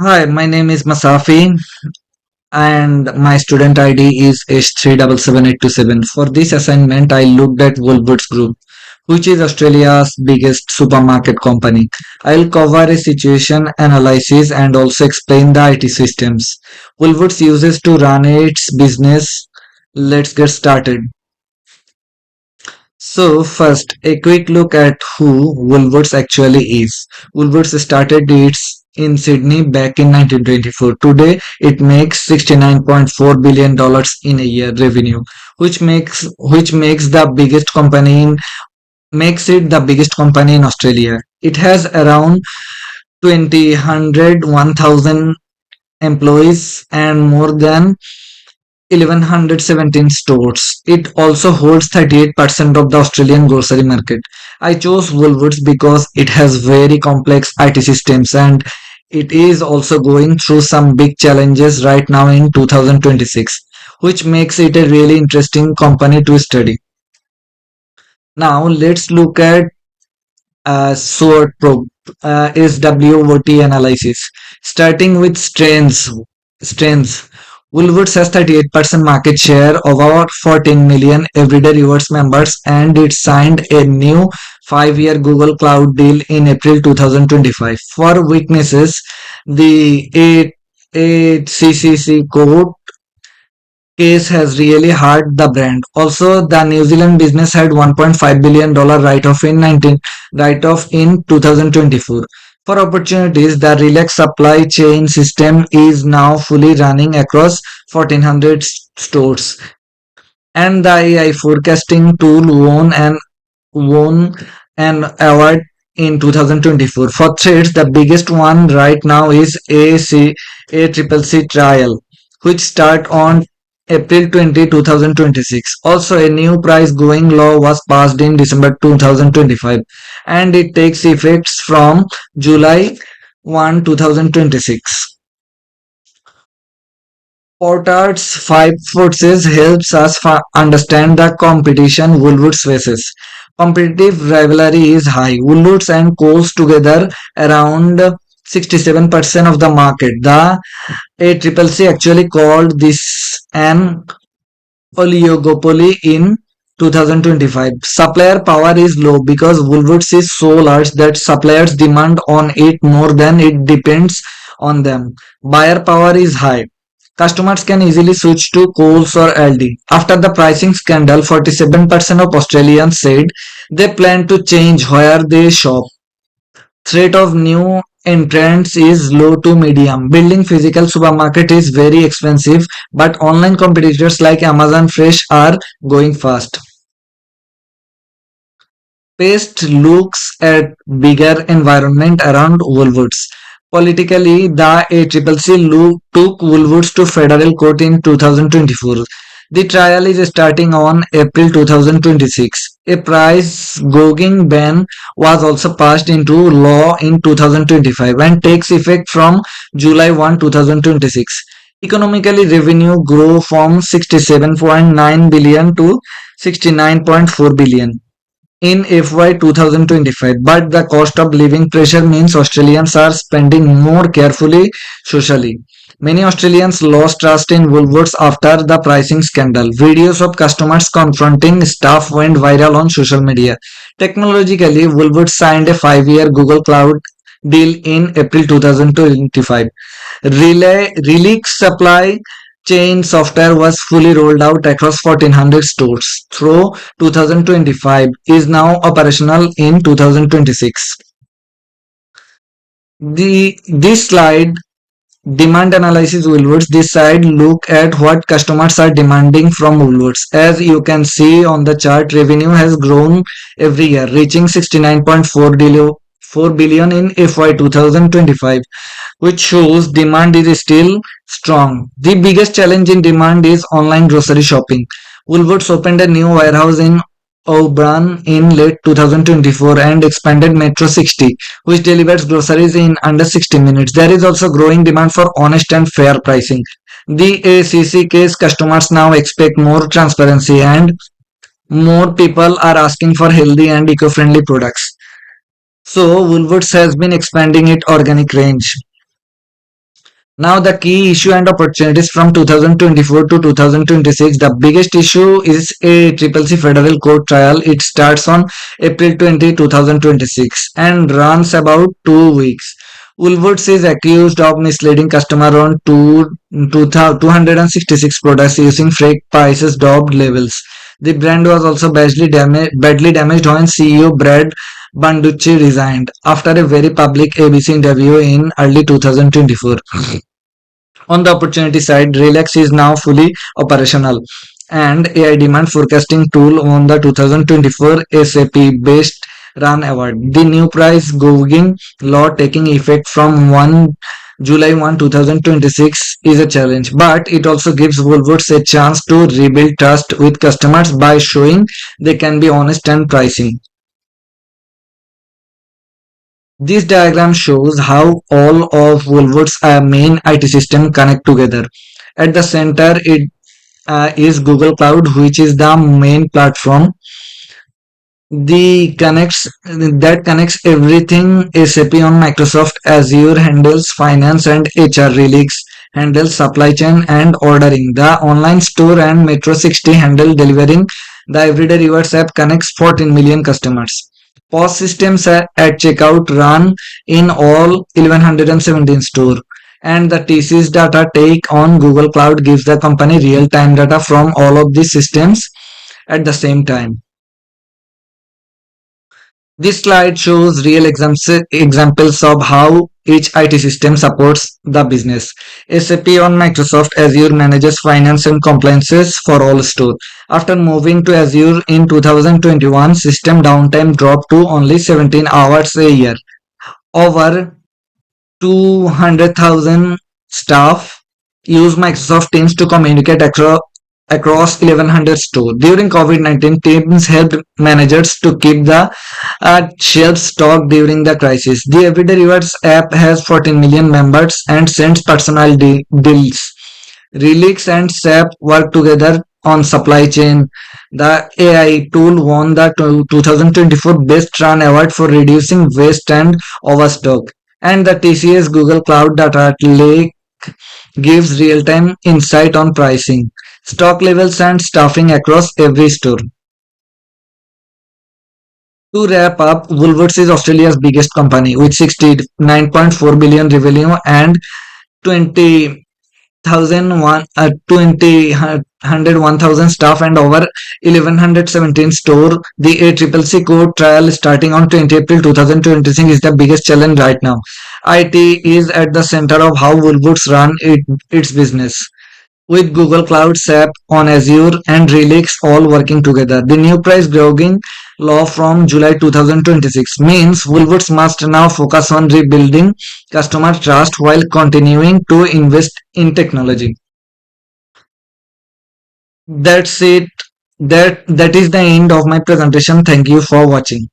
Hi, my name is Masafi and my student ID is H377827. For this assignment, I looked at Woolworths Group, which is Australia's biggest supermarket company. I'll cover a situation analysis and also explain the IT systems Woolworths uses to run its business. Let's get started. So first, a quick look at who Woolworths actually is. Woolworths started its in Sydney back in 1924. Today, it makes $69.4 billion in a year revenue, which makes it the biggest company in Australia. It has around 1,017 employees and more than 1,117 stores. It also holds 38% of the Australian grocery market. I chose Woolworths because it has very complex IT systems and it is also going through some big challenges right now in 2026, which makes it a really interesting company to study. Now let's look at SWOT SWOT analysis. Starting with strengths. Woolworths has 38% market share of our 14 million everyday rewards members and it signed a new 5-year Google Cloud deal in April 2025. For weaknesses, the 8CCC code case has really hurt the brand. Also, the New Zealand business had $1.5 billion write-off in 2024. For opportunities, the Relax supply chain system is now fully running across 1,400 stores, and the AI forecasting tool won an award in 2024. For threats, the biggest one right now is ACCC trial, which start on April 20, 2026. Also, a new price going law was passed in December 2025 and it takes effects from July 1, 2026. Portards Five Forces helps us understand the competition Woolworths faces. Competitive rivalry is high. Woolworths and Coles together around 67% of the market. The ACCC actually called this an oligopoly in 2025. Supplier power is low because Woolworths is so large that suppliers demand on it more than it depends on them. Buyer power is high. Customers can easily switch to Coles or Aldi. After the pricing scandal, 47% of Australians said they plan to change where they shop. Threat of new entrants is low to medium. Building physical supermarket is very expensive, but online competitors like Amazon Fresh are going fast. Paste looks at bigger environment around Woolworths. Politically, the ACCC took Woolworths to federal court in 2024. The trial is starting on April 2026. A price gouging ban was also passed into law in 2025 and takes effect from July 1, 2026. Economically, revenue grew from 67.9 billion to 69.4 billion in FY 2025, but the cost of living pressure means Australians are spending more carefully socially. Many Australians lost trust in Woolworths after the pricing scandal. Videos of customers confronting staff went viral on social media. Technologically, Woolworths signed a 5-year Google Cloud deal in April 2025. Relic supply chain software was fully rolled out across 1,400 stores through 2025 is now operational in 2026. This slide demand analysis Woolworths. This slide look at what customers are demanding from Woolworths. As you can see on the chart, revenue has grown every year, reaching 69.4 billion in FY 2025, which shows demand is still strong. The biggest challenge in demand is online grocery shopping. Woolworths opened a new warehouse in Auburn in late 2024 and expanded Metro 60, which delivers groceries in under 60 minutes. There is also growing demand for honest and fair pricing. The ACC case customers now expect more transparency and more people are asking for healthy and eco-friendly products. So Woolworths has been expanding its organic range. Now, the key issue and opportunities from 2024 to 2026. The biggest issue is a Triple C federal court trial. It starts on April 20, 2026 and runs about 2 weeks. Woolworths is accused of misleading customer on 266 products using fake prices dubbed labels. The brand was also badly damaged when CEO Brad Banducci resigned after a very public ABC interview in early 2024. On the opportunity side, Relax is now fully operational, and AI demand forecasting tool won the 2024 SAP Best Run Award. The new price gouging law taking effect from July 1, 2026 is a challenge, but it also gives Woolworths a chance to rebuild trust with customers by showing they can be honest and pricing. This diagram shows how all of Woolworth's main IT system connect together. At the center, it is Google Cloud, which is the main platform. The connects that connects everything. SAP on Microsoft Azure handles finance and HR. Relix handles supply chain and ordering. The online store and Metro 60 handle delivering. The Everyday Rewards app connects 14 million customers. POS systems at checkout run in all 1117 store. And the TCS data take on Google Cloud gives the company real-time data from all of these systems at the same time. This slide shows real examples of how each IT system supports the business. SAP on Microsoft Azure manages finance and compliances for all stores. After moving to Azure in 2021, system downtime dropped to only 17 hours a year. Over 200,000 staff use Microsoft Teams to communicate across 1100 stores. During COVID-19, Teams helped managers to keep the shelves stocked during the crisis. The Everyday Rewards app has 14 million members and sends personal deals. Relix and SAP work together on supply chain. The AI tool won the 2024 Best Run Award for reducing waste and overstock. And the TCS Google Cloud Data Lake gives real-time insight on pricing, stock levels and staffing across every store. To wrap up, Woolworths is Australia's biggest company with 69.4 billion revenue and 20,101,000 staff and over 1117 store. The ACCC code trial starting on 20 April 2026 is the biggest challenge right now. IT is at the center of how Woolworths run its business. With Google Cloud SAP on Azure and Relix all working together. The new price gouging law from July 2026 means Woolworths must now focus on rebuilding customer trust while continuing to invest in technology. That's it. That is the end of my presentation. Thank you for watching.